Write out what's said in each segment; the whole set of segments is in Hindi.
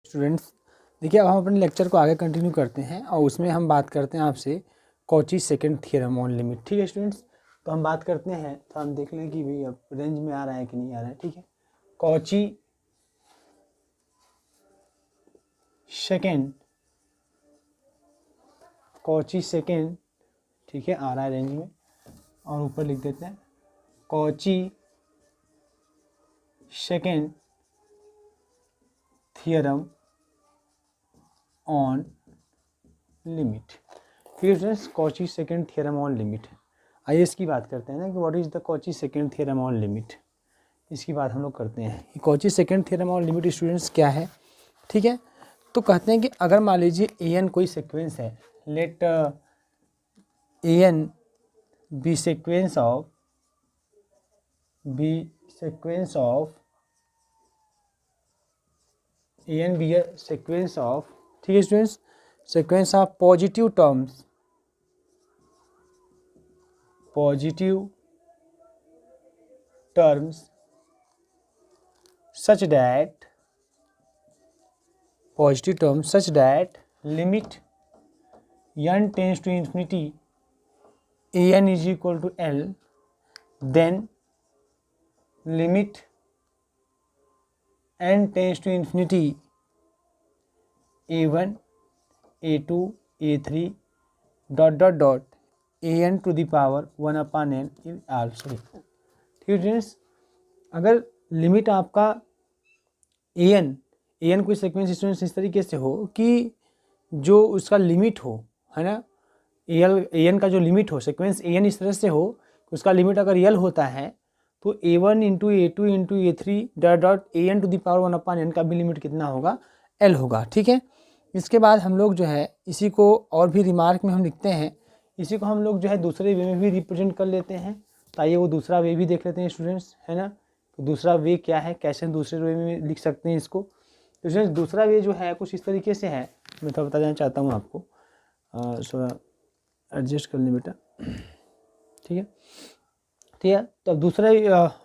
स्टूडेंट्स, देखिए अब हम अपने लेक्चर को आगे कंटिन्यू करते हैं और उसमें हम बात करते हैं आपसे Cauchy second theorem on limit. ठीक है स्टूडेंट्स, तो हम बात करते हैं तो हम देख लें कि भाई अब रेंज में आ रहा है कि नहीं आ रहा है। ठीक है, कॉची सेकंड ठीक है आ रहा है रेंज में, और ऊपर लिख देते हैं Cauchy second theorem on limit. ठीक है students, Cauchy second theorem on limit. आइए इसकी बात करते हैं ना कि what is the Cauchy second theorem on limit, इसकी बात हम लोग करते हैं। Cauchy second theorem on limit students क्या है। ठीक है, तो कहते हैं कि अगर मान लीजिए ए एन कोई सीक्वेंस है, let a n be sequence of a n b a sequence of, ठीक है students, sequence of positive terms such that limit n tends to infinity a n is equal to L, then limit n tends to infinity a1 a2 a3 dot an to the power 1 upon n in R। ठीक है फ्रेंड्स, अगर लिमिट आपका an कोई सीक्वेंस स्टूडेंट्स इस तरीके से हो कि जो उसका लिमिट हो, है ना, an का जो लिमिट हो, सीक्वेंस an इस तरह से हो कि उसका लिमिट अगर रियल होता है तो a1 into a2 into a3 dot an to the power 1 upon n का भी लिमिट कितना होगा, l होगा। ठीक है, इसके बाद हम लोग जो है इसी को और भी रिमार्क में हम लिखते हैं, इसी को हम लोग जो है दूसरे वे में भी रिप्रेजेंट कर लेते हैं। तो आइए वो दूसरा वे भी देख लेते हैं स्टूडेंट्स, है ना। तो दूसरा वे क्या है, कैसे हम दूसरे वे में लिख सकते हैं इसको। तो स्टूडेंट्स दूसरा वे जो है कुछ इस तरीके से है, मैं तो बता देना चाहता हूँ आपको, थोड़ा एडजस्ट कर लें बेटा। ठीक है, तो अब दूसरा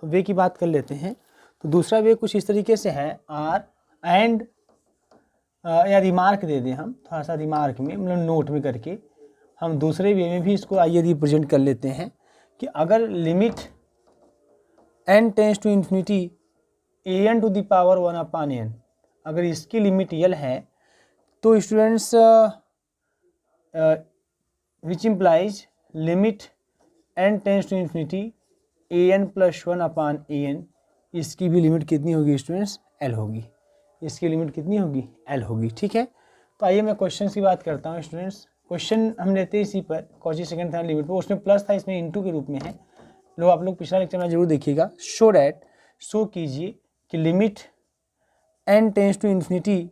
वे की बात कर लेते हैं। तो दूसरा वे कुछ इस तरीके से है, आर एंड या रिमार्क दे दें हम, थोड़ा सा रिमार्क में मतलब नोट में करके हम दूसरे वे में भी इसको आइए रिप्रेजेंट कर लेते हैं कि अगर limit n tends to infinity a n to the power 1 upon n, अगर इसकी लिमिट यल है तो students which implies limit n tends to infinity a n plus 1 upon a n, इसकी भी लिमिट कितनी होगी स्टूडेंट्स, l होगी। इसकी लिमिट कितनी होगी, l होगी। ठीक है, तो आइए मैं क्वेश्चन की बात करता हूँ स्टूडेंट्स। क्वेश्चन हम लेते हैं इसी पर, कॉची सेकंड थ्योरम लिमिट पर, उसमें प्लस था, इसमें इनटू के रूप में है। लो आप लोग पिछला लेक्चर में जरूर देखिएगा। शो कीजिए कि limit n tends to infinity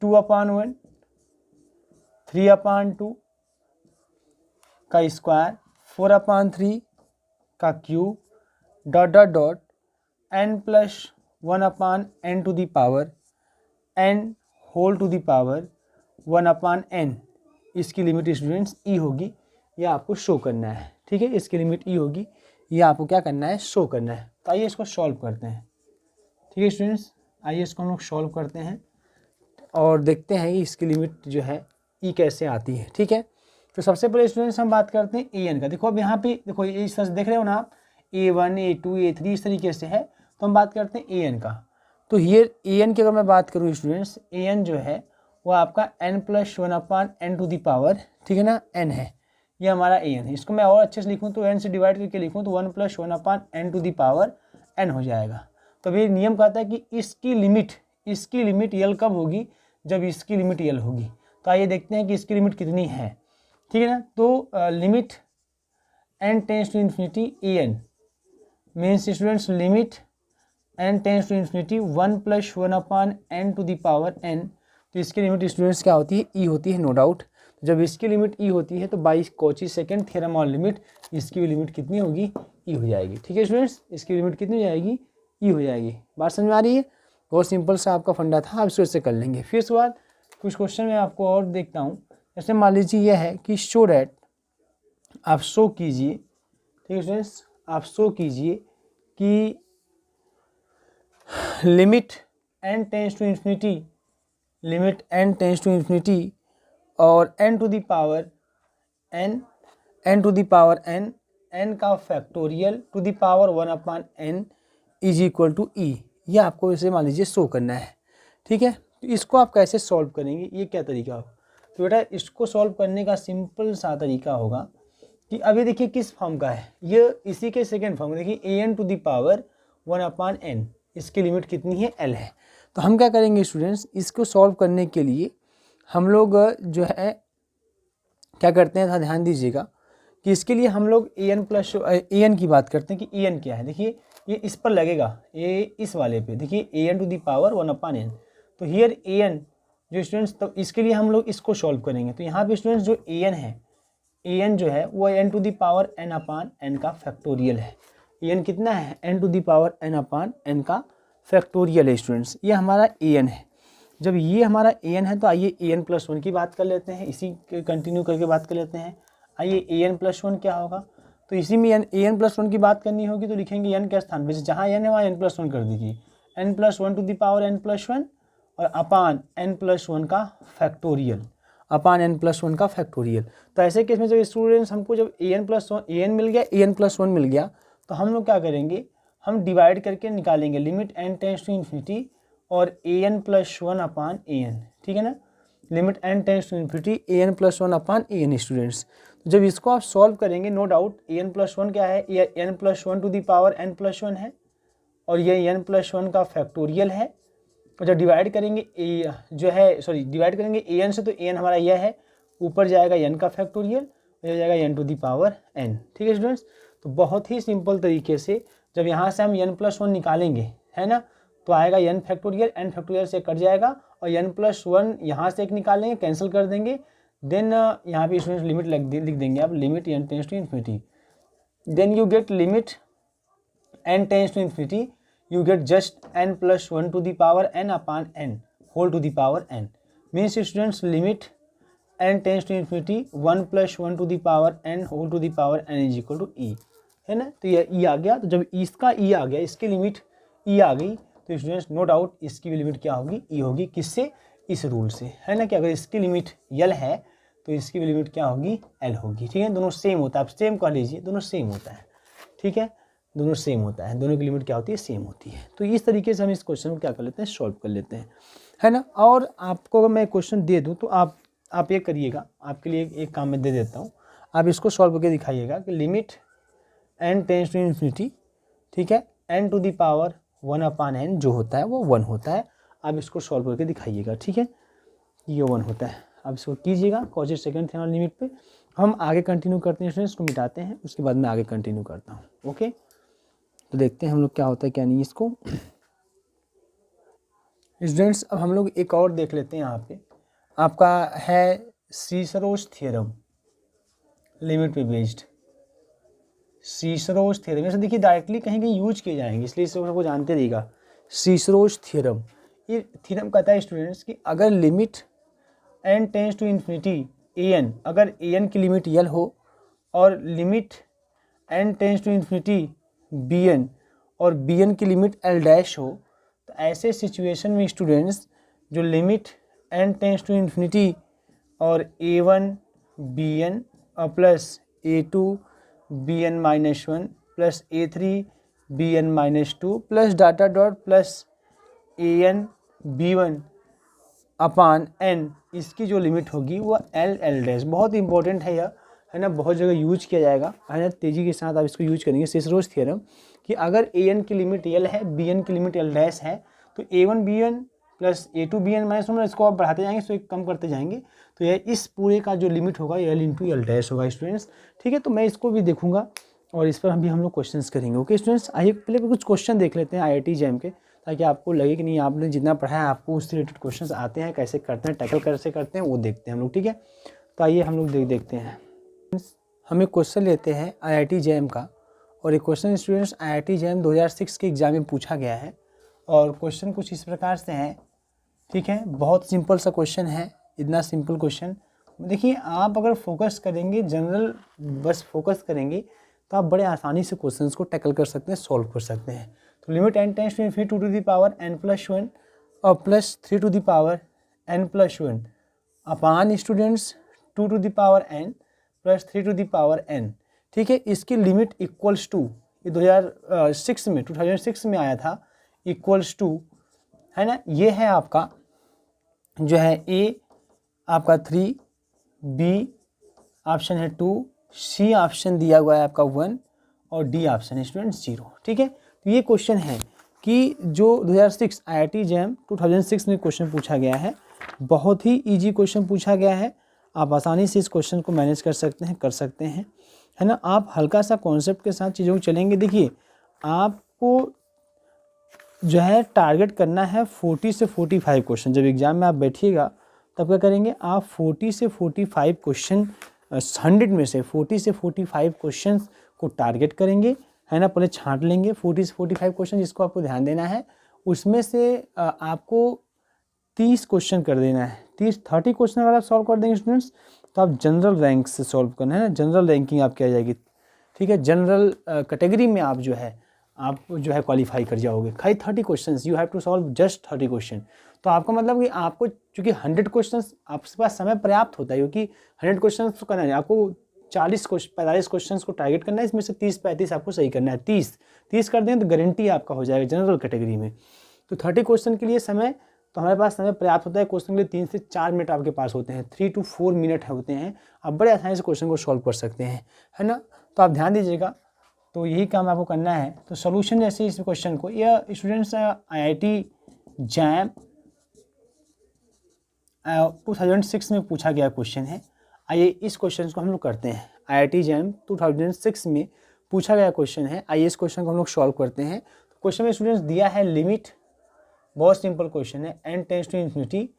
2 upon 1 3 upon 2 का स्क्वायर 4 अपॉन 3 का cube dot n plus 1 upon n to the power n whole to the power 1 upon n, इसकी लिमिट स्टूडेंट्स e होगी, यह आपको शो करना है। ठीक है, इसकी लिमिट e होगी, ये आपको क्या करना है, शो करना है। तो आइए इसको सॉल्व करते हैं। ठीक है स्टूडेंट्स, आइए इसको हम लोग सॉल्व करते हैं और देखते हैं कि इसकी लिमिट जो है e कैसे आती है। ठीक है, तो सबसे पहले स्टूडेंट्स हम बात करते हैं ए एन का। देखो अब यहाँ पे देखो इस तरह से देख रहे हो ना आप, a1 a2 a3 इस तरीके से है, तो हम बात करते हैं ए एन का। तो हियर ए एन की अगर मैं बात करूँ स्टूडेंट्स, ए एन जो है वो आपका n plus 1 upon n to the power, ठीक है ना, n है, ये हमारा ए एन है। इसको मैं और अच्छे से लिखूँ तो n से डिवाइड करके लिखूँ तो 1 plus 1 upon n to the power n हो जाएगा। तो ये नियम कहता है कि इसकी लिमिट यल कब होगी, जब इसकी लिमिट यल होगी। तो आइए देखते हैं कि इसकी लिमिट कितनी है। ठीक है ना, तो limit n tends to infinity a n means students limit n tends to infinity 1 plus 1 upon n to the power n, तो इसकी लिमिट स्टूडेंट्स क्या होती है, e होती है, नो डाउट। जब इसकी लिमिट e होती है तो by Cauchy second theorem on limit इसकी भी लिमिट कितनी होगी, e हो जाएगी। ठीक है स्टूडेंट्स, इसकी लिमिट कितनी हो जाएगी, e हो जाएगी। बात समझ में आ रही है, बहुत सिंपल सा आपका फंडा था, आप इसको कर लेंगे। फिर उसके बाद कुछ क्वेश्चन में आपको और देखता हूँ। जैसे मान लीजिए यह है कि शो डैट, आप शो कीजिए, ठीक है स्टूडेंट्स, आप शो कीजिए कि limit n tends to infinity limit n tends to infinity और n to the power n का factorial to the power 1/n is equal to E. ये आपको इसे मान लीजिए शो करना है, ठीक है। तो इसको आप कैसे सॉल्व करेंगे, ये क्या तरीका होगा? तो बेटा इसको सॉल्व करने का सिंपल सा तरीका होगा कि अभी देखिए किस फॉर्म का है, ये इसी के सेकेंड फॉर्म, देखिए an to the power 1/n, इसकी लिमिट कितनी है, l है। तो हम क्या करेंगे स्टूडेंट्स, इसको सॉल्व करने के लिए हम लोग जो है क्या करते हैं, ध्यान दीजिएगा कि इसके लिए हम लोग an की बात करते हैं कि an क्या है। देखिए ये इस पर लगेगा, ये इस वाले पे, देखिए an to the power 1/n। तो हियर an जो स्टूडेंट्स, तो इसके लिए हम लोग इसको सॉल्व करेंगे। तो यहाँ पे स्टूडेंट्स जो an है, an जो है वो n to the power n/n का फैक्टोरियल है। an कितना है, n to the power n/n का फैक्टोरियल है स्टूडेंट्स, ये हमारा an है। जब ये हमारा an है तो आइए an+1 की बात कर लेते हैं, इसी के कंटिन्यू करके बात कर लेते हैं। आइए an+1 क्या होगा, तो इसी में an+1 की बात करनी होगी तो लिखेंगे n के स्थान पे जहाँ n है वहाँ n+1 कर दीजिए, n+1 to the power n+1 और अपान n+1 का फैक्टोरियल, अपान n+1 का फैक्टोरियल। तो ऐसे केस में जब स्टूडेंट्स हमको जब an मिल गया, an+1 मिल गया, तो हम लोग क्या करेंगे, हम डिवाइड करके निकालेंगे limit n tends to infinity और an+1/an, ठीक है ना। Limit n tends to infinity an+1/an students. तो जब इसको आप सॉल्व करेंगे, नो डाउट an+1 क्या है, ये n+1 to the power n+1 है और ये n+1 का फैक्टोरियल है। और जब डिवाइड करेंगे जो है, सॉरी डिवाइड करेंगे an से, तो an हमारा यह है, ऊपर जाएगा n का फैक्टोरियल, हो जाएगा n to the power n, ठीक है स्टूडेंट्स। तो बहुत ही सिंपल तरीके से जब यहाँ से हम n+1 निकालेंगे, है ना, तो आएगा n फैक्टोरियल, n फैक्टोरियल से कट जाएगा और n+1 यहाँ से एक निकालेंगे, कैंसिल कर देंगे। देन यहाँ पे स्टूडेंट्स लिमिट लिख देंगे आप, limit n tends to infinity, then you get limit n tends to infinity, you get just n+1 to the power n/n whole to the power n, means students limit n tends to infinity 1+1 to the power n whole to the power n is equal to e, है ना। तो ये e आ गया, तो जब इसका e आ गया, इसकी लिमिट e आ गई, तो स्टूडेंट्स नो डाउट इसकी भी लिमिट क्या होगी, e होगी। किससे, इस रूल से, है ना, कि अगर इसकी लिमिट l है तो इसकी भी लिमिट क्या होगी, l होगी, ठीक है। दोनों सेम होता है, आप सेम कह लीजिए, दोनों सेम होता है, ठीक है, दोनों सेम होता है, दोनों की लिमिट क्या होती है, सेम होती है। तो इस तरीके से हम इस क्वेश्चन को क्या कर लेते हैं, सॉल्व कर लेते हैं, है ना। और आपको अगर मैं क्वेश्चन दे दूं तो आप ये करिएगा, आपके लिए एक काम मैं दे देता हूं, आप इसको सॉल्व करके दिखाइएगा कि limit n tends to infinity, ठीक है, n to the power 1/n जो होता है वो 1 होता है। आप इसको सॉल्व करके दिखाइएगा, ठीक है, ये 1 होता है। आप इसको कीजिएगा कॉजेट सेकंड थेरम लिमिट पे। हम आगे कंटिन्यू करते हैं स्टूडेंट्स, इसको मिटाते हैं, उसके बाद मैं आगे कंटिन्यू करता हूँ, ओके। तो देखते हैं हम लोग क्या होता है क्या नहीं इसको स्टूडेंट्स। अब हम लोग एक और देख लेते हैं, यहाँ पे आपका है सीसरोस थ्योरम, लिमिट पे बेस्ड सीसरोस थ्योरम। जैसे देखिए डायरेक्टली कहीं कहीं यूज किए जाएंगे, इसलिए इसे सबको जानते रहिएगा। सीसरोस थ्योरम, ये थ्योरम कहता है स्टूडेंट्स कि अगर limit n tends to infinity an, अगर an की लिमिट l हो और limit n tends to infinity bn और bn की लिमिट l डैश हो, तो ऐसे सिचुएशन में स्टूडेंट्स जो limit n tends to infinity और a1 bn और plus a2 bn-1 plus a3 bn-2 plus dot dot plus an b1 upon n, इसकी जो लिमिट होगी वो l डैश। बहुत इंपॉर्टेंट है यह, है ना, बहुत जगह यूज किया जाएगा, है ना, तेज़ी के साथ आप इसको यूज करेंगे। सीसरोस थ्योरम कि अगर an की लिमिट l है, bn की लिमिट l डैश है, तो a1 bn plus a2 bn-1, इसको आप बढ़ाते जाएंगे, इसको कम करते जाएंगे, तो यह इस पूरे का जो लिमिट होगा l इंटू l डैश होगा स्टूडेंट्स, ठीक है। तो मैं इसको भी देखूंगा और इस पर हम लोग क्वेश्चन करेंगे, ओके स्टूडेंट्स। आइए पहले कुछ क्वेश्चन देख लेते हैं IIT JAM के, ताकि आपको लगे कि नहीं आपने जितना पढ़ा है आपको उससे रिलेटेड क्वेश्चंस आते हैं, कैसे करते हैं, टैकल कैसे करते हैं, वो देखते हैं हम लोग, ठीक है। तो आइए हम लोग देखते हैं। हम एक क्वेश्चन लेते हैं IIT JAM का, और एक क्वेश्चन स्टूडेंट्स IIT JAM 2006 के एग्जाम में पूछा गया है, और क्वेश्चन कुछ इस प्रकार से है, ठीक है। बहुत सिंपल सा क्वेश्चन है, इतना सिंपल क्वेश्चन। देखिए आप अगर फोकस करेंगे, जनरल बस फोकस करेंगे, तो आप बड़े आसानी से क्वेश्चंस को टैकल कर सकते हैं, सॉल्व कर सकते हैं। तो limit n tends to infinity 2 to the power n+1 और plus 3 to the power n+1 upon students 2 to the power n plus 3 to the power n, ठीक है। इसकी लिमिट इक्वल्स टू, ये 2006 में आया था, इक्वल्स टू, है ना, ये है आपका जो है ए आपका 3, बी ऑप्शन है 2, सी ऑप्शन दिया हुआ है आपका 1 और डी ऑप्शन है स्टूडेंट्स 0, ठीक है। तो ये क्वेश्चन है कि जो 2006 IIT JAM 2006 में क्वेश्चन पूछा गया है, बहुत ही इजी क्वेश्चन पूछा गया है। आप आसानी से इस क्वेश्चन को मैनेज कर सकते हैं, है ना। आप हल्का सा कॉन्सेप्ट के साथ चीज़ों को चलेंगे। देखिए आपको जो है टारगेट करना है 40 से 45 क्वेश्चन। जब एग्ज़ाम में आप बैठिएगा तब क्या करेंगे, आप 40 से 45 क्वेश्चन 100 में से 40 से 45 क्वेश्चन को टारगेट करेंगे, है ना। पहले छांट लेंगे 40 से 45 क्वेश्चन जिसको आपको ध्यान देना है, उसमें से आपको 30 क्वेश्चन कर देना है। 30 क्वेश्चन अगर आप सॉल्व कर देंगे स्टूडेंट्स तो आप जनरल रैंक से सॉल्व करना है ना, जनरल रैंकिंग आपकी आ जाएगी, ठीक है। जनरल कैटेगरी में आप जो है क्वालिफाई कर जाओगे। खाली 30 question, you have to solve just 30 question. तो आपका मतलब कि आपको चूँकि 100 क्वेश्चन आपके पास समय पर्याप्त होता है, क्योंकि 100 क्वेश्चन तो करना है आपको, 45 क्वेश्चन को टारगेट करना है, इसमें से 30-35 आपको सही करना है। 30 कर दें तो गारंटी आपका हो जाएगा जनरल कैटेगरी में। तो 30 क्वेश्चन के लिए समय, तो हमारे पास समय पर्याप्त होता है। क्वेश्चन के लिए 3 से 4 मिनट आपके पास होते हैं, 3 to 4 मिनट होते हैं। आप बड़े आसानी से क्वेश्चन को सॉल्व कर सकते हैं, है ना। तो आप ध्यान दीजिएगा, तो यही काम आपको करना है। तो सोल्यूशन जैसे इस क्वेश्चन को, यह स्टूडेंट्स IIT JAM 2006 में पूछा गया क्वेश्चन है। आइए इस क्वेश्चन को हम लोग करते हैं। IIT JAM 2006 में पूछा गया क्वेश्चन है, आइए इस क्वेश्चन को हम लोग सॉल्व करते हैं। क्वेश्चन में स्टूडेंट्स दिया है लिमिट, बहुत सिंपल क्वेश्चन है, n tends to infinity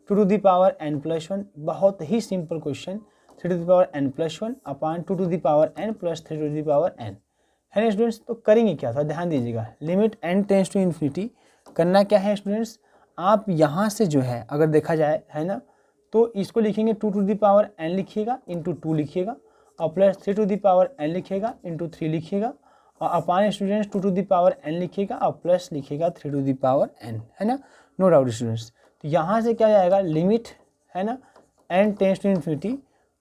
2 to the power n+1, बहुत ही simple question, 3 to the power n+1 upon 2 to the power n plus 3 to the power n, है ना स्टूडेंट्स। तो करेंगे क्या था, ध्यान दीजिएगा। Limit n tends to infinity करना क्या है स्टूडेंट्स, आप यहाँ से जो है अगर देखा जाए, है ना, तो इसको लिखेंगे 2 to the power n लिखिएगा, इंटू 2 लिखिएगा, और plus 3 to the power n लिखिएगा, इंटू 3 लिखिएगा, और अपान students 2 to the power n लिखिएगा, और प्लस लिखिएगा 3 to the power n, है ना, नो डाउट स्टूडेंट्स। तो यहाँ से क्या जाएगा, लिमिट, है ना, n टेंड्स टू इन्फिनिटी,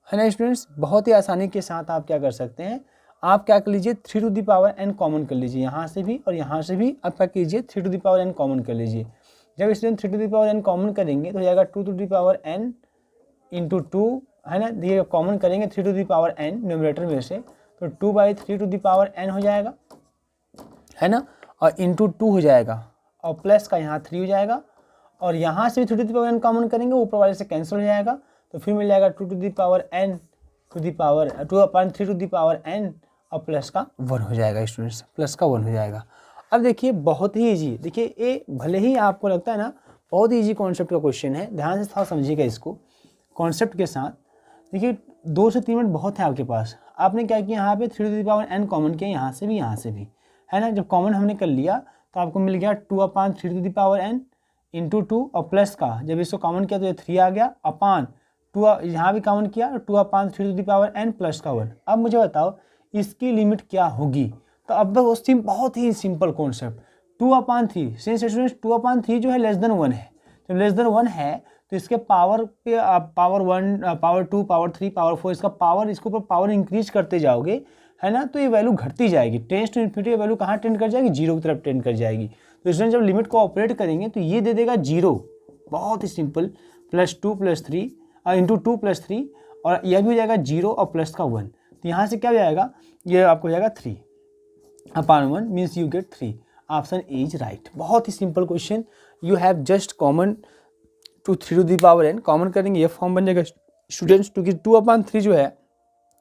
है ना स्टूडेंट्स। बहुत ही आसानी के साथ आप क्या कर सकते हैं, आप क्या कर लीजिए 3 to the power n common कर लीजिए, यहाँ से भी और यहाँ से भी आप क्या कीजिए 3 to the power n common कर लीजिए। जब student 3 to the power n common करेंगे तो हो जाएगा 2 to the power n into 2, है ना। ये कॉमन करेंगे 3 to the power n numerator में से, तो 2/3 to the power n हो जाएगा, है ना, और इंटू 2 हो जाएगा, और प्लस का यहाँ 3 हो जाएगा, और यहाँ से भी 3 to the power n common करेंगे, ऊपर वाले से कैंसिल हो जाएगा, तो फिर मिल जाएगा 2 to the power n to the power 2/3 to the power n, और प्लस का 1 हो जाएगा स्टूडेंट्स, प्लस का 1 हो जाएगा। अब देखिए बहुत ही ईजी, देखिए ये भले ही आपको लगता है ना बहुत ही ईजी कॉन्सेप्ट का क्वेश्चन है, ध्यान से थोड़ा समझिएगा इसको कॉन्सेप्ट के साथ। देखिए 2 से 3 मिनट बहुत है आपके पास। आपने क्या किया, यहाँ पे 3 to the power n common किया, यहाँ से भी, है ना। जब कॉमन हमने कर लिया तो आपको मिल गया 2/3 to the power n into 2, और प्लस का जब इसको कॉमन किया तो ये 3 आ गया, अपान 2 यहाँ भी कॉमन किया 2/3 to the power n plus का 1। अब मुझे बताओ इसकी लिमिट क्या होगी। तो अब बहुत ही सिंपल कॉन्सेप्ट, 2/3 सिंस स्टूडेंट्स 2/3 जो है लेस देन 1 है, तो लेस देन 1 है तो इसके पावर पे आप पावर 1, पावर 2, पावर 3, पावर 4, इसका पावर, इसके ऊपर पावर इंक्रीज करते जाओगे, है ना, तो ये वैल्यू घटती जाएगी। टेंड्स टू इन्फिनिटी वैल्यू कहाँ टेंड कर जाएगी, 0 की तरफ टेंड कर जाएगी। तो स्टूडेंट जब लिमिट को ऑपरेट करेंगे तो ये दे देगा 0, बहुत ही सिंपल, +2 + 3 इंटू 2 + 3, और यह भी हो जाएगा 0 और प्लस का 1। तो यहाँ से क्या हो जाएगा, ये आपको हो जाएगा 3/1 means you get 3। Option A is right. बहुत ही simple question, you have just common to 3 to the power n common करेंगे, ये फॉर्म बन जाएगा स्टूडेंट्स, क्योंकि 2/3 जो है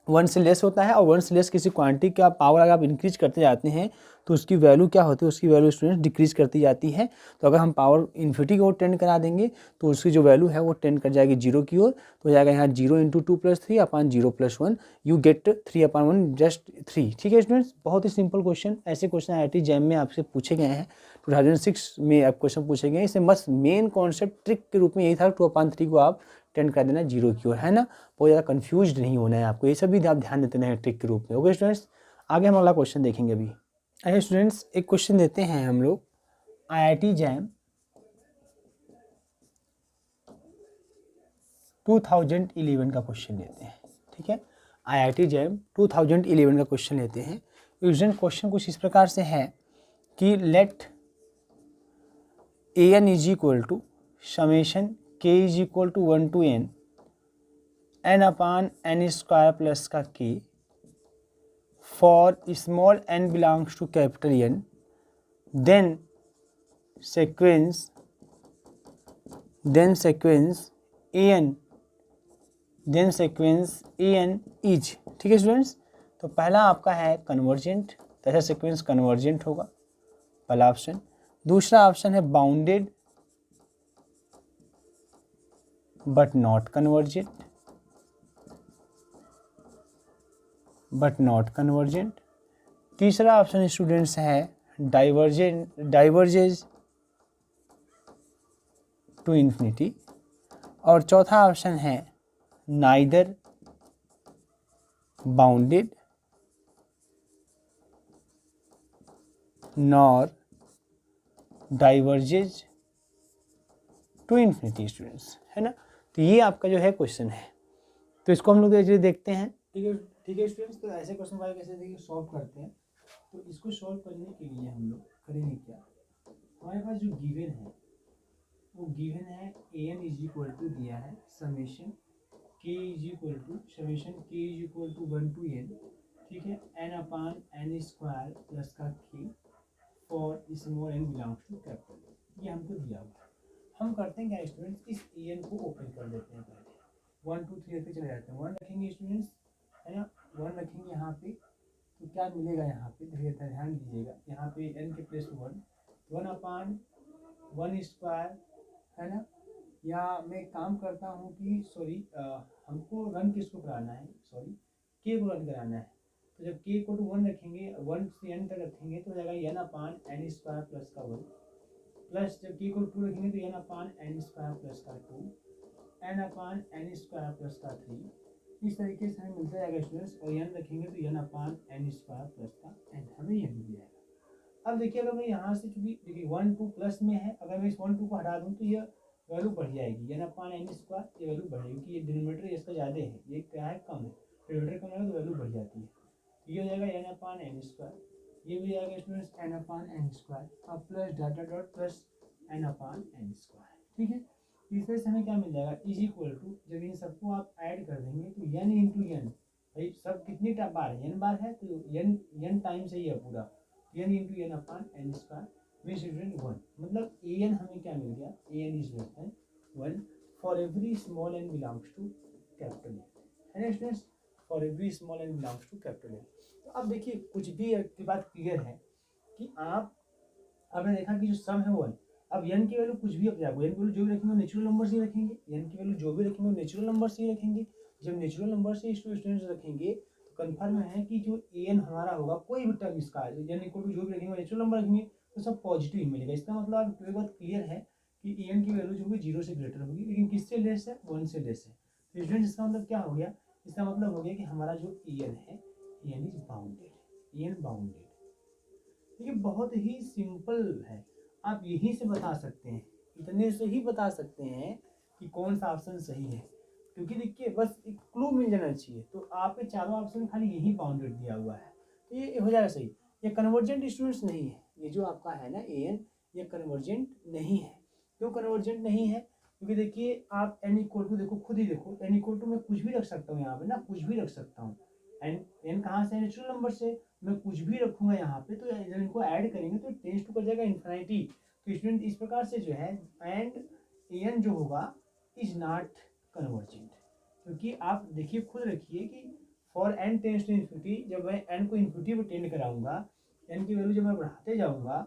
1 से लेस होता है, और 1 से लेस किसी क्वांटिटी का पावर अगर आप इंक्रीज करते जाते हैं तो उसकी वैल्यू क्या होती है, उसकी वैल्यू स्टूडेंट्स डिक्रीज करती जाती है। तो अगर हम पावर इन्फिनिटी की ओर टेंड करा देंगे तो उसकी जो वैल्यू है वो टेंड कर जाएगी 0 की ओर। तो हो जाएगा यहाँ 0 × 2 + 3 अपान 0 + 1, यू गेट 3/1 जस्ट 3। ठीक है स्टूडेंट्स, बहुत ही सिंपल क्वेश्चन। ऐसे क्वेश्चन IIT JAM में आपसे पूछे गए हैं, 2006 में आप क्वेश्चन पूछे गए हैं। इसे बस मेन कॉन्सेप्ट ट्रिक के रूप में यही था, 2/3 को आप टेंड कर देना 0 की ओर, है ना। बहुत ज़्यादा कंफ्यूज नहीं होना है आपको, ये सब भी आप ध्यान देते हैं ट्रिक के रूप में। ओके स्टूडेंट्स, आगे हम अगला क्वेश्चन देखेंगे। अभी आइए स्टूडेंट्स एक क्वेश्चन देते हैं हम लोग IIT JAM 2011 का क्वेश्चन लेते हैं, ठीक है। IIT जैम 2011 का क्वेश्चन लेते हैं। यूजुअल क्वेश्चन कुछ इस प्रकार से है कि let an is equal to summation k is equal to 1 to n upon n square plus का k for small n belongs to capital N, then sequence an is, ठीक है स्टूडेंट्स। तो पहला आपका है कन्वर्जेंट, तो ऐसा सीक्वेंस कन्वर्जेंट होगा, पहला ऑप्शन। दूसरा ऑप्शन है बाउंडेड बट नॉट कन्वर्जेंट। तीसरा ऑप्शन स्टूडेंट्स है डाइवर्जेज टू इन्फिनिटी। और चौथा ऑप्शन है neither bounded nor diverges to infinity students, है ना। तो ये आपका जो है क्वेश्चन है, तो इसको हम लोग देखते हैं, ठीक है स्टूडेंट्स। तो ऐसे क्वेश्चन को कैसे देखिए सॉल्व करते हैं। तो इसको सॉल्व करने के लिए हम लोग करेंगे क्या, हमारे पास जो गिवन है वो गिवन है an इज इक्वल टू दिया है summation k is equal to 1 to n, ठीक है, n upon n square plus का k for small n belongs to capital, ये हमको दिया हुआ है। हम करते हैं क्या स्टूडेंट्स, इस an को ओपन कर देते हैं, पहले 1 2 3 रखते चले जाते हैं। 1 रखेंगे स्टूडेंट्स, है ना, 1 रखेंगे यहाँ पे, तो क्या मिलेगा यहाँ पे, देखिए ध्यान दीजिएगा, यहाँ पे n के प्लेस 1 अपान 1 स्क्वायर, है ना। या मैं काम करता हूँ कि सॉरी हमको रन किसको कराना है, सॉरी k को रन कराना है। तो जब k को 1 रखेंगे, 1 से n तक रखेंगे तो हो जाएगा n upon n square plus का 1, प्लस जब k को 2 रखेंगे तो n upon n square plus का 2, n upon n square plus का 3, इस तरीके से हमें मिलता जाएगा स्टूडेंट्स। और n रखेंगे तो n upon n square plus का n, हमें यह मिल जाएगा। अब देखिए अगर मैं यहाँ से चूंकि देखिए 1 2 प्लस में है, अगर मैं इस 1 2 को हटा दूँ तो यह वैल्यू बढ़ जाएगी, n अपान n स्क्वायर, ये वैल्यू बढ़ेगी क्योंकि ये डिनोमिनेटर इसका ज़्यादा है, ये क्या है कम है, डिनोमिनेटर कम है तो वैल्यू बढ़ जाती है। ये हो जाएगा n अपान n स्क्वायर, ये भी जाएगा students n upon n square, अब plus dot dot plus n upon n square, ठीक है। तीसरे से हमें क्या मिल जाएगा, इज इक्वल टू, जब इन सबको आप ऐड कर देंगे तो n इंटू n, भाई सब कितनी बार है, n बार है तो n टाइम्स है ये पूरा, n into n upon n square mean student 1, मतलब an हमें क्या मिल गया, an is less than 1 for every small n belongs to capital N, है ना students, for every small n belongs to capital N। तो अब देखिए कुछ भी की बात क्लियर है कि आपने देखा कि जो सम है 1, अब n की वैल्यू कुछ भी, अब जाएगा n की वैल्यू जो भी रखेंगे नेचुरल नंबर से ही रखेंगे, n की वैल्यू जो भी रखेंगे नेचुरल नंबर से ही रखेंगे। जब नेचुरल नंबर से स्टूडेंट्स रखेंगे तो कन्फर्म है कि जो an हमारा होगा कोई भी टर्म इसका n इक्वल टू जो भी रखेंगे नेचुरल नंबर रखेंगे तो सब पॉजिटिव ही मिलेगा। इसका मतलब आपको बात क्लियर है कि an की वैल्यू जो होगी 0 से ग्रेटर होगी, लेकिन किससे लेस है, 1 से लेस है। तो स्टूडेंट्स इसका मतलब क्या हो गया, इसका मतलब हो गया कि हमारा जो an है an is bounded, an bounded. ये बहुत ही सिंपल है, आप यहीं से बता सकते हैं, इतने से ही बता सकते हैं कि कौन सा ऑप्शन सही है, क्योंकि देखिए बस एक क्लू मिल जाना चाहिए। तो आपके चारों ऑप्शन खाली यही बाउंडेड दिया हुआ है, तो ये हो जाएगा सही। ये कन्वर्जेंट स्टूडेंट्स नहीं है, ये जो आपका है ना an, ये कन्वर्जेंट नहीं है। क्यों कन्वर्जेंट नहीं है, क्योंकि देखिए आप n इक्वल टू, देखो खुद ही देखो, n इक्वल टू मैं कुछ भी रख सकता हूँ यहाँ पे ना, कुछ भी रख सकता हूँ। n कहाँ से, नेचुरल नंबर से, मैं कुछ भी रखूंगा यहाँ पे, तो जब इनको ऐड करेंगे तो टेंस टू कर जाएगा इन्फिनिटी। तो स्टूडेंट इस प्रकार से जो है एंड an जो होगा इज नॉट कन्वर्जेंट, क्योंकि आप देखिए खुद रखिए कि for n tends to infinity, जब मैं n को इन्फिनिटी पर टेंड कराऊंगा, n की वैल्यू जब मैं बढ़ाते जाऊंगा,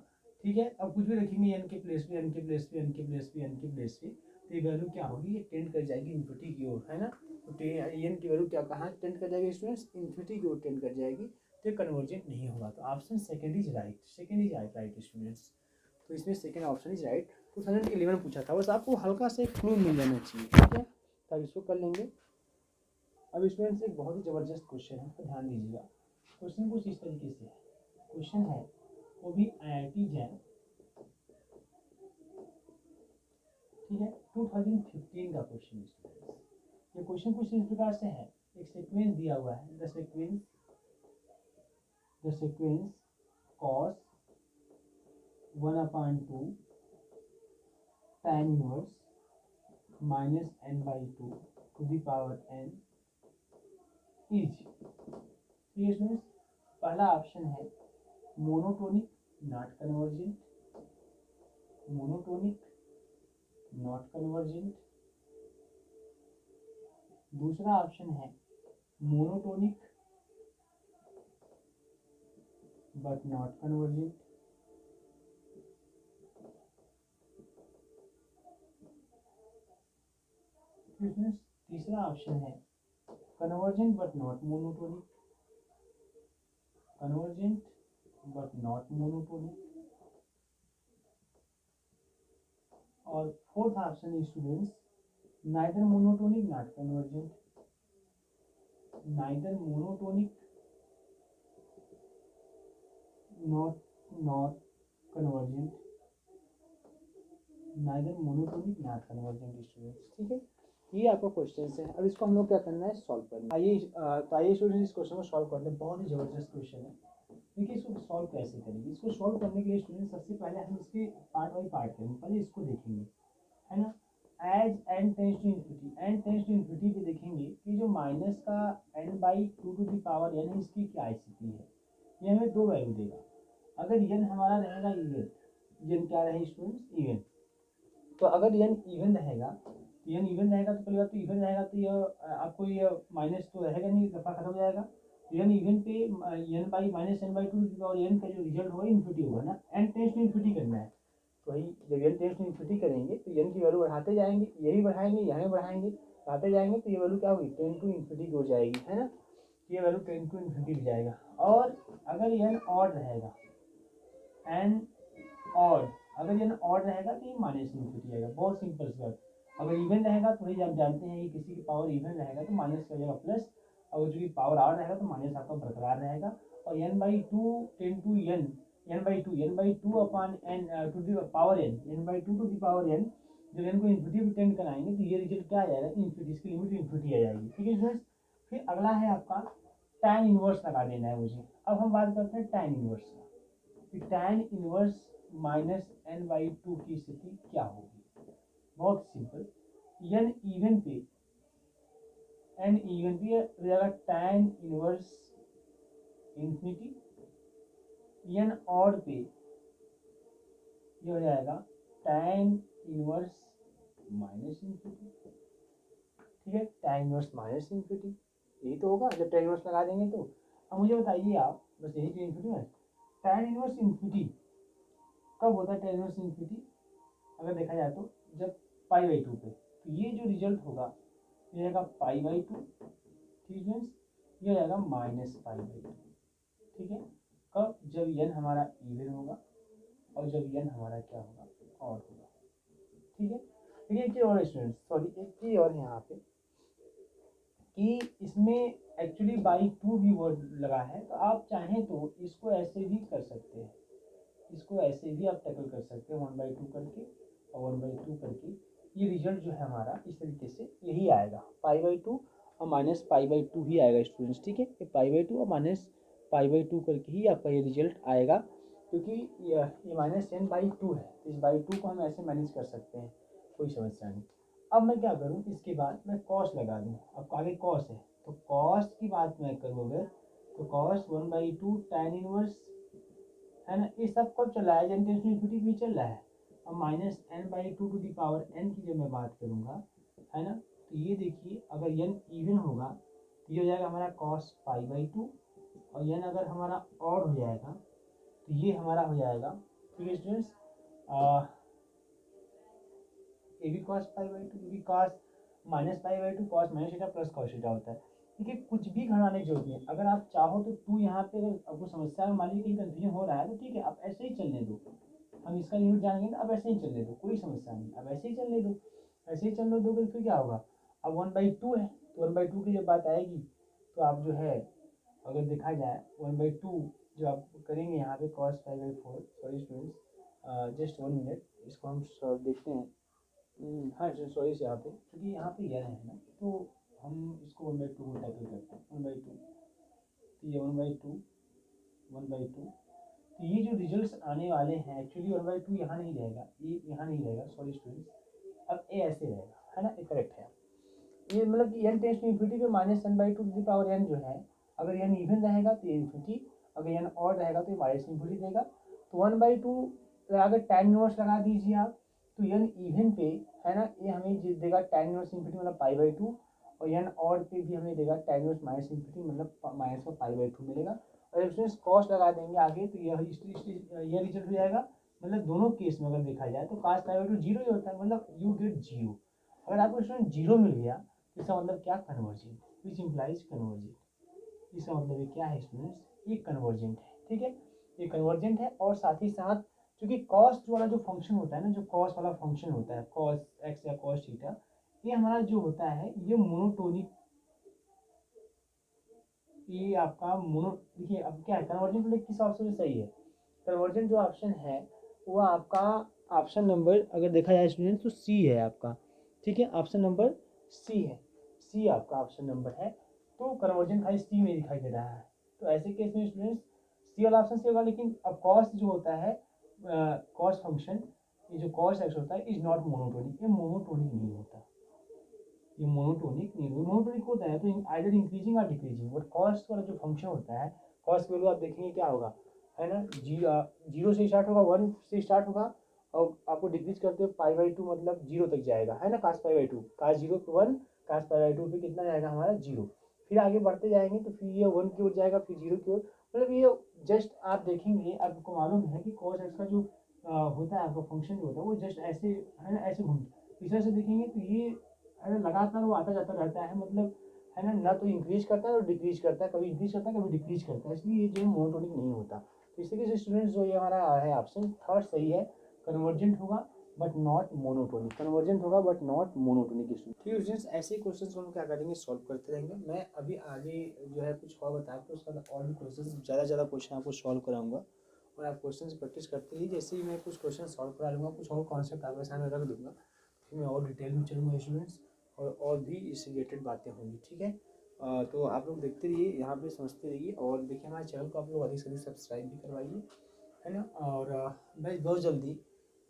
ठीक है, अब कुछ भी रखेंगे n के प्लेस पे, n के प्लेस पे, n के प्लेस पे, n के प्लेस पे, तो ये वैल्यू क्या होगी, ये टेंड कर जाएगी इन्फिनिटी की ओर, है ना। तो n की वैल्यू क्या कहाँ टेंड कर जाएगी स्टूडेंट्स, इन्फिनिटी की ओर टेंड कर जाएगी, तो कन्वर्जेंट नहीं होगा। तो option second is right, second is right students. तो इसमें सेकंड ऑप्शन इज राइट। 2011 पूछा था, बस आपको हल्का से क्लू मिल जाना चाहिए, ठीक है, तब इसको कर लेंगे। अब स्टूडेंट्स एक बहुत ही ज़बरदस्त क्वेश्चन है, तो ध्यान दीजिएगा। क्वेश्चन कुछ इस तरीके से है, क्वेश्चन है वो भी IIT जैम, ठीक है, 2015 का क्वेश्चन है। ये क्वेश्चन कुछ इस प्रकार से है, एक सीक्वेंस दिया हुआ है, the sequence cos 1/2 tan inverse minus n/2 to the power n is. ठीक है, पहला ऑप्शन है monotonic not convergent, monotonic not convergent. दूसरा ऑप्शन है मोनोटोनिक बट नॉट कन्वर्जेंट। तीसरा ऑप्शन है convergent but not monotonic, convergent but not monotonic. और फोर्थ ऑप्शन है students neither monotonic not convergent, neither monotonic not convergent, neither monotonic not convergent students. ठीक है, ये आपका क्वेश्चन है। अब इसको हम लोग क्या करना है, सॉल्व करना है। आइए स्टूडेंट्स इस क्वेश्चन को सॉल्व करते हैं। बहुत ही जबरदस्त क्वेश्चन है। देखिए इसको सॉल्व कैसे करेंगे। इसको सॉल्व करने के लिए स्टूडेंट सबसे पहले हम इसके पार्ट बाई पार्ट करेंगे। पहले इसको देखेंगे, है ना। As n tends to infinity, n tends to infinity पे देखेंगे कि जो माइनस का n/2 to the power n इसकी क्या स्थिति है। ये हमें दो वैल्यू देगा। अगर n हमारा रहेगा इवन, n क्या रहे स्टूडेंट्स, इवन। तो अगर n इवन रहेगा तो n इवन रहेगा तो पहली बात तो इवन रहेगा तो ये आपको ये माइनस तो रहेगा नहीं, दफा खत्म हो जाएगा। तो n इवन पे n/-n/2 n का जो रिजल्ट होगा इन्फिनिटी होगा ना, n टेंस टू इन्फिनिटी करना है। तो वही जब n टेंस टू इन्फिनिटी करेंगे तो n की वैल्यू बढ़ाते जाएंगे, यही बढ़ाएंगे यहाँ बढ़ाएंगे, बढ़ाते जाएंगे तो ये वैल्यू क्या होगी 10 टू इन्फिनिटी हो जाएगी, है ना। ये वैल्यू 10 टू इन्फिनिटी जाएगा। और अगर n ऑड रहेगा, n ऑड, अगर n ऑड रहेगा तो ये माइनस इन्फिनिटी आएगा। बहुत सिंपल सी बात। अगर इवन रहेगा तो वही आप जानते हैं कि किसी की पावर इवन रहेगा तो माइनस का जाएगा प्लस, और जो कि पावर ऑड रहेगा तो माइनस आपका बरकरार रहेगा। और n/2 10 to n/2 upon n to the power n, n/2 to the power n, जब n को इन्फिनिटी पे टेंड कराएंगे तो ये रिजल्ट क्या आ जाएगा, इन्फिनिटी, इसकी लिमिट इन्फिनिटी आ जाएगी। ठीक है स्टूडेंट्स। फिर अगला है आपका tan इनवर्स लगा देना है मुझे। अब हम बात करते हैं tan इनवर्स का। tan इनवर्स माइनस n/2 की स्थिति क्या होगी। बहुत सिंपल, n इवन पे हो जाएगा tan inverse infinity, n odd पे ये हो जाएगा tan इनवर्स माइनस इन्फिनिटी। ठीक है, tan इनवर्स माइनस इन्फिनिटी, यही तो होगा जब tan इनवर्स लगा देंगे तो। अब मुझे बताइए आप, बस यही जो इन्फिनिटी है, tan इनवर्स इन्फिनिटी कब होता है। tan इनवर्स इन्फिनिटी अगर देखा जाए तो जब π/2 पे, तो ये जो रिजल्ट होगा ये रहेगा π/2। ठीक है, ये रहेगा -π/2। ठीक है, कब, जब n हमारा इवन होगा और जब n हमारा क्या होगा, ऑड होगा। ठीक है, देखिए एक चीज और स्टूडेंट्स, सॉरी एक चीज और यहाँ पे कि इसमें एक्चुअली /2 भी वर्ड लगा है, तो आप चाहें तो इसको ऐसे भी कर सकते हैं, इसको ऐसे भी आप टैकल कर सकते हैं 1/2 करके और 1/2 करके। ये रिजल्ट जो है हमारा इस तरीके से यही आएगा, π/2 और -π/2 ही आएगा स्टूडेंट्स। ठीक है, ये π/2 और -π/2 करके ही आपका ये रिजल्ट आएगा, क्योंकि ये -n/2 है, तो इस /2 को हम ऐसे मैनेज कर सकते हैं, कोई समस्या नहीं। अब मैं क्या करूँ, इसके बाद मैं कॉस लगा दूँ। अब आगे कॉस है तो कॉस की बात मैं करूँ अगर, तो कॉस 1/2 tan इनवर्स, है ना। ये सब कब चल रहा है, जब टेंस टू इन्फिनिटी भी चल रहा है। अब -n/2 to the power n की जब मैं बात करूँगा, है ना, तो ये देखिए अगर n इवन होगा तो ये हो जाएगा हमारा cos π/2, और n अगर हमारा ऑड हो जाएगा तो ये हमारा हो जाएगा, ठीक है स्टूडेंट्स, ये भी cos π/2, क्योंकि cos -π/2 cos -θ प्लस cos θ होता है। ठीक है, कुछ भी घटाने की जरूरत नहीं है। अगर आप चाहो तो 2 यहाँ पे, अगर आपको समस्या में मान लीजिए कहीं कन्फ्यूजन हो रहा है तो ठीक है, आप ऐसे ही चलने दो। हम इसका लिमिट जानेंगे ना, अब ऐसे ही चलने दो, कोई समस्या नहीं, अब ऐसे ही चलने दो। ऐसे ही चलने दोगे तो फिर क्या होगा, अब 1/2 है तो 1/2 की जब बात आएगी तो आप जो है, अगर देखा जाए 1/2 जो आप करेंगे यहाँ पे cos π/4, sorry students just 1 minute, इसको हम देखते हैं। हाँ सॉरी से यहाँ पे, क्योंकि यहाँ पे यह है ना, तो हम इसको 1/2 को टैकल करते हैं, 1/2, तो ये 1/2, 1/2। तो ये जो रिजल्ट्स आने वाले हैं एक्चुअली 1/2 यहाँ नहीं रहेगा, ये यहाँ नहीं रहेगा, सॉरी स्टूडेंट्स, अब ए ऐसे रहेगा, है ना, ये करेक्ट है। ये मतलब कि n टेंड्स टू इन्फिनिटी पे -1/2 टू द पावर n जो है, अगर n इवन रहेगा तो ये इन्फिनिटी, अगर n ऑड रहेगा तो ये माइनस इन्फिनिटी देगा। तो 1/2 अगर tan इनवर्स लगा दीजिए आप, तो n इवन पे, है ना, ये हमें देगा tan इनवर्स इन्फिनिटी मतलब π/2, और n ऑड पे भी हमें देगा tan इनवर्स माइनस इन्फिनिटी मतलब माइनस का π/2 मिलेगा। और इसमें कॉस लगा देंगे आगे तो यह रिजल्ट हो जाएगा। मतलब दोनों केस में अगर देखा जाए तो cos π/2 जीरो ही होता है, मतलब यू गेट जीरो। अगर आपको स्टूडेंट जीरो मिल गया, इसका मतलब क्या, कन्वर्जेंट, विच इम्प्लाइज कन्वर्जेंट। इसका मतलब ये क्या है स्टूडेंट्स, ये कन्वर्जेंट है, ठीक है, ये कन्वर्जेंट है। और साथ ही साथ क्योंकि कॉस वाला जो फंक्शन होता है ना, जो कॉस वाला फंक्शन होता है, कॉस एक्स या कॉस थीटा, ये हमारा जो होता है ये मोनोटोनिक, ये आपका मोनो, देखिए अब क्या है कन्वर्जेंट, मतलब किस ऑप्शन से सही है, कन्वर्जेंट जो ऑप्शन है वो आपका ऑप्शन नंबर अगर देखा जाए स्टूडेंट तो सी है आपका, ठीक है, ऑप्शन नंबर सी है, सी आपका ऑप्शन नंबर है। तो कन्वर्जन खाली सी में दिखाई दे रहा है, तो ऐसे केस में स्टूडेंट्स सी वाला ऑप्शन सी होगा। लेकिन अब कॉस जो होता है, कॉस फंक्शन, ये जो कॉस एक्स होता है इज नॉट मोनोटोनिक, ये मोनोटोनिक नहीं होता, ये मोनोटोनिक नहीं होता। मोनोटोनिक होता है तो आइदर इंक्रीजिंग और डिक्रीजिंग, बट कॉस वाला जो फंक्शन होता है, कॉस की वैल्यू आप देखेंगे क्या होगा, है ना, जीरो से स्टार्ट होगा, 1 से स्टार्ट होगा, और आपको डिक्रीज करते हुए π/2 मतलब जीरो तक जाएगा, है ना, cos π/2, cos 0 पे 1, cos π/2 पे कितना जाएगा हमारा जीरो, फिर आगे बढ़ते जाएंगे तो फिर ये 1 की ओर जाएगा, फिर जीरो की ओर, मतलब ये जस्ट आप देखेंगे, आपको मालूम है कि cos x का जो होता है आपका फंक्शन जो होता है वो जस्ट ऐसे, है ना, ऐसे घूमता, इस तरह से देखेंगे तो ये, है ना, लगातार वो आता जाता रहता है, मतलब, है ना, ना तो इंक्रीज करता है और डिक्रीज करता है, कभी इंक्रीज करता है कभी डिक्रीज करता है, इसलिए ये जो है मोनोटोनिक नहीं होता। तो इस तरीके से स्टूडेंट्स जो ये हमारा है ऑप्शन थर्ड सही है, कन्वर्जेंट होगा बट नॉट मोनोटोनिक, कन्वर्जेंट होगा बट नॉट मोनोटोनिक स्टूडेंट। ठीक है स्टूडेंट्स, ऐसे ही क्वेश्चंस को हम क्या करेंगे, सॉल्व करते रहेंगे। मैं अभी आगे जो है कुछ और बताया तो उसका और भी क्वेश्चंस, ज़्यादा क्वेश्चन आपको सॉल्व कराऊंगा, और आप क्वेश्चन प्रैक्टिस करते ही, जैसे ही मैं कुछ क्वेश्चन सॉल्व करा लूँगा, कुछ और कॉन्सेप्ट आपके सामने रख दूँगा, फिर मैं और डिटेल में चलूँगा स्टूडेंट्स, और भी इससे रिलेटेड बातें होंगी, ठीक है। तो आप लोग देखते रहिए, यहाँ पे समझते रहिए, और देखिए हमारे चैनल को आप लोग अधिक से अधिक सब्सक्राइब भी करवाइए, है ना। और मैं बहुत जल्दी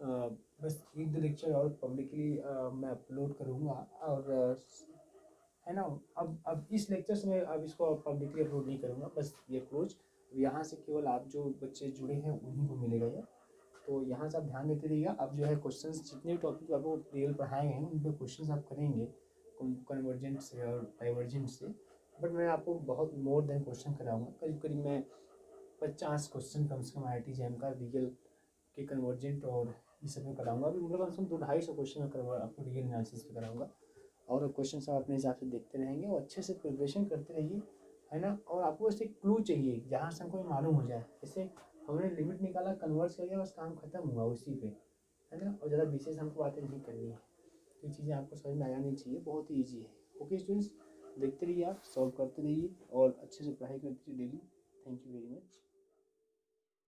बस 1-2 लेक्चर और पब्लिकली मैं अपलोड करूँगा, और है ना, अब इस लेक्चर से मैं अब इसको पब्लिकली अपलोड नहीं करूँगा, बस ये क्लोज, यहाँ से केवल आप जो बच्चे जुड़े हैं उन्हीं को मिलेगा ये। तो यहाँ से आप ध्यान देते रहिएगा। अब जो है क्वेश्चंस जितने भी टॉपिक आपको रियल पढ़ाए गए हैं उन पर क्वेश्चंस आप करेंगे कन्वर्जेंट से और डाइवर्जेंट से, बट मैं आपको बहुत मोर देन क्वेश्चन कराऊंगा, करीब करीब मैं 50 क्वेश्चन कम से कम IIT-JEM का रियल के कन्वर्जेंट और ये सब में कराऊंगा। अभी मतलब कम से कम 200-250 क्वेश्चन में करवा आपको रियल एनालिसिस पे कराऊंगा, और क्वेश्चन आप अपने हिसाब से देखते रहेंगे और अच्छे से प्रिपरेशन करते रहिए, है ना। और आपको बस एक क्लू चाहिए जहाँ से हमको मालूम हो जाए, जैसे हमने लिमिट निकाला, कन्वर्ट कर दिया, बस काम खत्म हुआ उसी पे, है ना, और ज़्यादा विशेष हमको बातें नहीं करनी है। तो ये चीज़ें आपको समझ में आ जानी चाहिए, बहुत ही ईजी है। ओके स्टूडेंट्स, देखते रहिए, आप सॉल्व करते रहिए और अच्छे से पढ़ाई करते रहिए daily. Thank you very much.